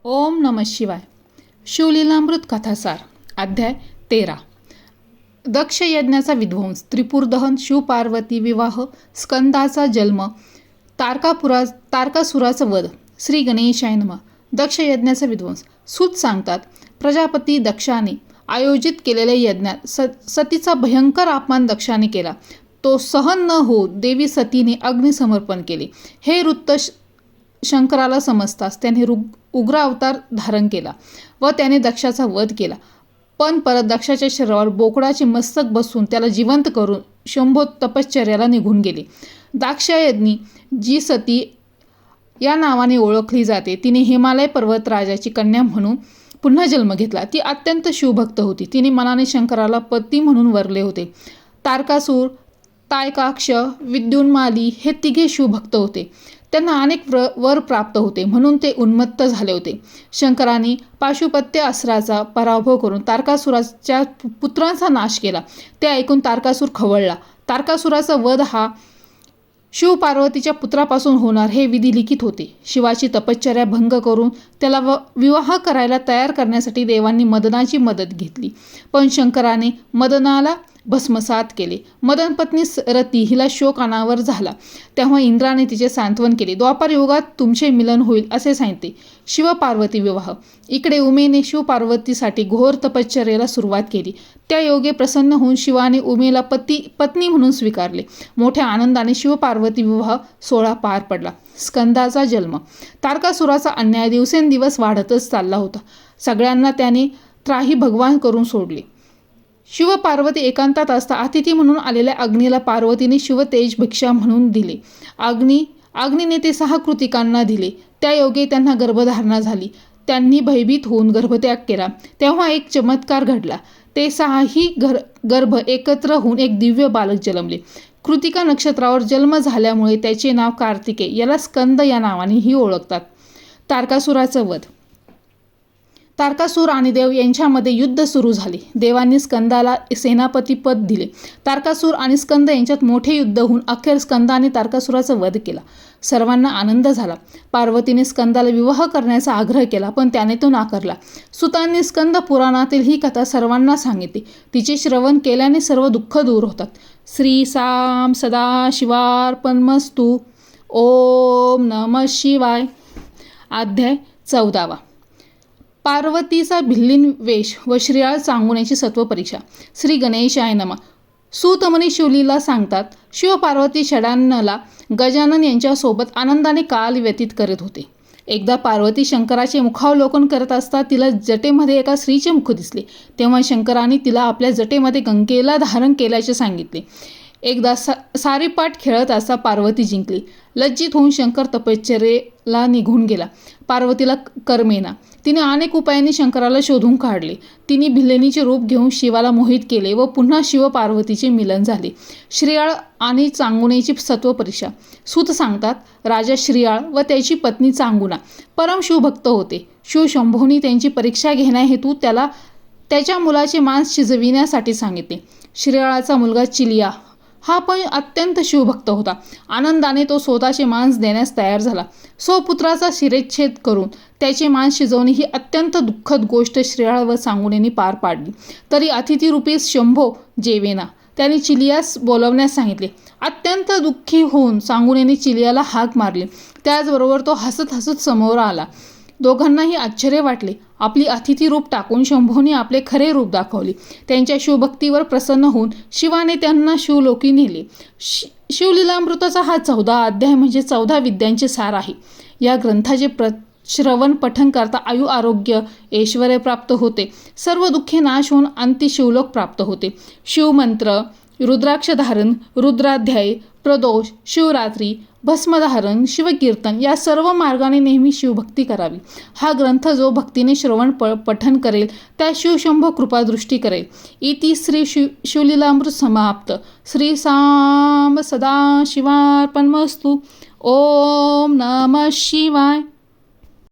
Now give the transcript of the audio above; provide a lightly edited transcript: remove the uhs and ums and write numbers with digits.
ओम नमः शिवाय. शिवलीलामृत कथासार अध्याय 13. दक्ष यज्ञाचा विध्वंस, त्रिपुरदहन, शिवपार्वती विवाह, स्कंदाचा जन्म, तारकासुराचा वध. श्री गणेशाय नमः. दक्ष यज्ञाचा विध्वंस. सूत सांगतात, प्रजापती दक्षाने आयोजित केलेल्या यज्ञात सतीचा भयंकर अपमान दक्षाने केला. तो सहन न होत देवी सतीने अग्निसमर्पण केले. हे वृत्त शंकराला समजताच त्याने उग्र अवतार धारण केला व त्याने दक्षाचा वध केला. पण परत दक्षाच्या शरीरावर बोकडाचे मस्तक बसवून त्याला जिवंत करून शंभो तपश्चर्याला निघून गेले. दाक्षायज्ञी जी सती या नावाने ओळखली जाते, तिने हिमालय पर्वतराजाची कन्या म्हणून पुन्हा जन्म घेतला. ती अत्यंत शिवभक्त होती. तिने मनाने शंकराला पती म्हणून वरले होते. तारकासूर, तायकाक्ष, विद्युन्माली हे तिघे शिवभक्त होते. त्यांना अनेक वर प्राप्त होते म्हणून ते उन्मत्त झाले होते. शंकराने पाशुपत्य अस्त्राचा पराभव करून तारकासुराच्या पुत्रांचा नाश केला. ते ऐकून तारकासूर खवळला. तारकासुराचा वध हा शिवपार्वतीच्या पुत्रापासून होणार हे विधी लिखित होते. शिवाची तपश्चर्या भंग करून त्याला विवाह करायला तयार करण्यासाठी देवांनी मदनाची मदत घेतली. पण शंकराने मदनाला भस्मसात केले. मदन पत्नी रती हिला शोक अनावर झाला तेव्हा इंद्राने तिचे सांत्वन केले. द्वापार युगात तुमचे मिलन होईल असे सांगितले. शिवपार्वती विवाह. इकडे उमेने शिवपार्वतीसाठी घोर तपश्चर्येला सुरुवात केली. त्या योगे प्रसन्न होऊन शिवाने उमेला पत्नी म्हणून स्वीकारले. मोठ्या आनंदाने शिवपार्वती विवाह सोहळा पार पडला. स्कंदाचा जन्म. तारकासुराचा अन्याय दिवसेंदिवस वाढतच चालला होता. सगळ्यांना त्याने त्राही भगवान करून सोडले. शिवपार्वती एकांतात असता अतिथी म्हणून आलेल्या अग्नीला पार्वतीने शिवतेज भिक्षा म्हणून दिले. अग्नीने ते 6 कृतिकांना दिले. त्या योगे त्यांना गर्भधारणा झाली. त्यांनी भयभीत होऊन गर्भत्याग केला. तेव्हा एक चमत्कार घडला. ते 6ही गर्भ एकत्र होऊन एक दिव्य बालक जन्मले. कृतिका नक्षत्रावर जन्म झाल्यामुळे त्याचे नाव कार्तिकेय, याला स्कंद या नावानेही ओळखतात. तारकासुराचा वध. तारकासूर आणि देव यांच्यामध्ये युद्ध सुरू झाले. देवांनी स्कंदाला सेनापती पद दिले. तारकासूर आणि स्कंद यांच्यात मोठे युद्ध होऊन अखेर स्कंदाने तारकासुराचा वध केला. सर्वांना आनंद झाला. पार्वतीने स्कंदाला विवाह करण्याचा आग्रह केला पण त्याने तो नाकारला. सुतांनी स्कंद पुराणातील ही कथा सर्वांना सांगितली. तिचे श्रवण केल्याने सर्व दुःख दूर होतात. श्री साम सदा शिवार्पणमस्तु. ओम नमः शिवाय. अध्याय 14. पार्वतीचा भिल्लीन वेश व श्रीयाळ चांगुण्याची सत्व परीक्षा. श्री गणेशाय नमः. सूतमुनी शिवलीला सांगतात, शिवपार्वती षडानला गजानन यांच्यासोबत आनंदाने काल व्यतीत करत होते. एकदा पार्वती शंकराचे मुखावलोकन करत असता तिला जटेमध्ये एका स्त्रीचे मुख दिसले. तेव्हा शंकराने तिला आपल्या जटेमध्ये गंगेला धारण केल्याचे सांगितले. एकदा सारीपाट खेळत असता पार्वती जिंकली. लज्जित होऊन शंकर तपश्चर्येला निघून गेला. पार्वतीला करमेना. तिने अनेक उपायांनी शंकराला शोधून काढले. तिने भिल्लिनीचे रूप घेऊन शिवाला मोहित केले व पुन्हा शिवपार्वतीचे मिलन झाले. श्रीयाळ आणि चांगुनेची सत्व परीक्षा. सूत सांगतात, राजा श्रीयाळ व त्याची पत्नी चांगुना परम शिवभक्त होते. शिवशंभोनी त्यांची परीक्षा घेण्याहेतू त्याला त्याच्या मुलाचे मांस शिजविण्यासाठी सांगितले. श्रीयाळाचा मुलगा चिलिया हा पण अत्यंत शिवभक्त होता. आनंदाने तो स्वतःचे मांस देण्यास तयार झाला. स्वपुत्राचा शिरेच्छेद करून त्याचे मांस शिजवणे ही अत्यंत दुःखद गोष्ट श्रीयाळ व चांगुनेनी पार पाडली. तरी अतिथीरूपी शंभो जेवेना. त्याने चिलियास बोलवण्यास सांगितले. अत्यंत दुःखी होऊन चांगुनेने चिलियाला हाक मारली. त्याचबरोबर तो हसत हसत समोर आला. दोघांनाही आश्चर्य वाटले. आपली अतिथी रूप टाकून शंभोने आपले खरे रूप दाखवले. त्यांच्या शिवभक्तीवर प्रसन्न होऊन शिवाने त्यांना शिवलोकी नेले. शिवलीलामृताचा हा 14 अध्याय म्हणजे 14 विद्यांचे सार आहे. या ग्रंथाचे श्रवण पठण करता आयु आरोग्य ऐश्वर्य प्राप्त होते. सर्व दुःखे नाश होऊन अंती शिवलोक प्राप्त होते. शिवमंत्र, रुद्राक्ष धारण, रुद्राध्याय, प्रदोष, शिवरात्री, भस्मधारण, शिवकीर्तन या सर्व मार्गाने नेहमी शिवभक्ती करावी. हा ग्रंथ जो भक्तीने श्रवण पठन करेल त्या शिवशंभो कृपादृष्टी करेल. इति श्री शिवलीलामृत समाप्त. श्री साम सदा शिवार्पणमस्तु. ओम नमः शिवाय.